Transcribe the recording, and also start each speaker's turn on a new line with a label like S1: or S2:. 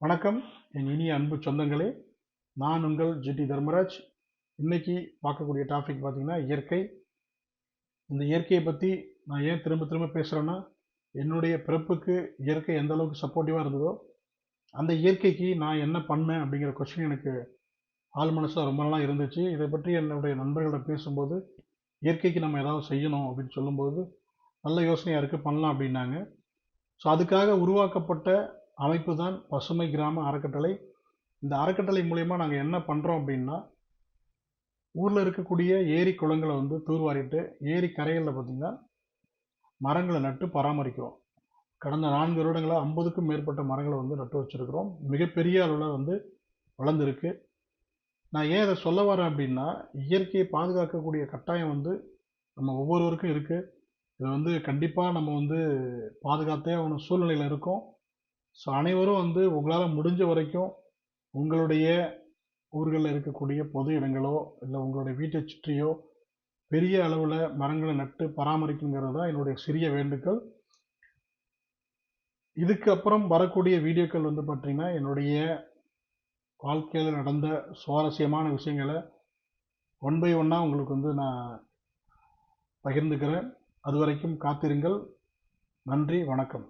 S1: வணக்கம் என் இனிய அன்பு சொந்தங்களே. நான் உங்கள் ஜிடி தர்மராஜ். இன்னைக்கு பார்க்கக்கூடிய டாபிக் பார்த்தீங்கன்னா இயற்கை. இந்த இயற்கையை பற்றி நான் ஏன் திரும்ப திரும்ப பேசுகிறேன்னா, என்னுடைய பிறப்புக்கு இயற்கை எந்த அளவுக்கு சப்போர்ட்டிவாக இருந்ததோ அந்த இயற்கைக்கு நான் என்ன பண்ணேன் அப்படிங்கிற கொஸ்டின் எனக்கு ஆள் மனசில் ரொம்ப நாளாக இருந்துச்சு. இதை பற்றி என்னுடைய நண்பர்களிடம் பேசும்போது இயற்கைக்கு நம்ம ஏதாவது செய்யணும் அப்படின்னு சொல்லும்போது நல்ல யோசனையாக இருக்குது, பண்ணலாம் அப்படின்னாங்க. ஸோ அதுக்காக உருவாக்கப்பட்ட அமைப்பு தான் பசுமை கிராம அறக்கட்டளை. இந்த அறக்கட்டளை மூலயமா நாங்கள் என்ன பண்ணுறோம் அப்படின்னா, ஊரில் இருக்கக்கூடிய ஏரி குளங்களை தூர்வாரிட்டு ஏரி கரைகளில் பார்த்திங்கன்னா மரங்களை நட்டு பராமரிக்கிறோம். கடந்த 4 வருடங்களாக 50க்கும் மேற்பட்ட மரங்களை நட்டு வச்சுருக்கிறோம். மிகப்பெரிய அளவில் வளர்ந்துருக்கு. நான் ஏன் அதை சொல்ல வரேன் அப்படின்னா, இயற்கையை பாதுகாக்கக்கூடிய கட்டாயம் நம்ம ஒவ்வொருவருக்கும் இருக்குது. இதை கண்டிப்பாக நம்ம பாதுகாத்தே ஆகணும் சூழ்நிலையில் இருக்கோம். ஸோ அனைவரும் உங்களால் முடிஞ்ச வரைக்கும் உங்களுடைய ஊர்களில் இருக்கக்கூடிய பொது இடங்களோ இல்லை உங்களுடைய வீட்டை சுற்றியோ பெரிய அளவில் மரங்களை நட்டு பராமரிக்குங்கிறது தான் என்னுடைய சிறிய வேண்டுகோள். இதுக்கு அப்புறம் வரக்கூடிய வீடியோக்கள் பார்த்தீங்கன்னா என்னுடைய வாழ்க்கையில் நடந்த சுவாரஸ்யமான விஷயங்களை ஒன் பை ஒன்னாக உங்களுக்கு நான் பகிர்ந்துக்கிறேன். அது வரைக்கும் காத்திருங்கள். நன்றி, வணக்கம்.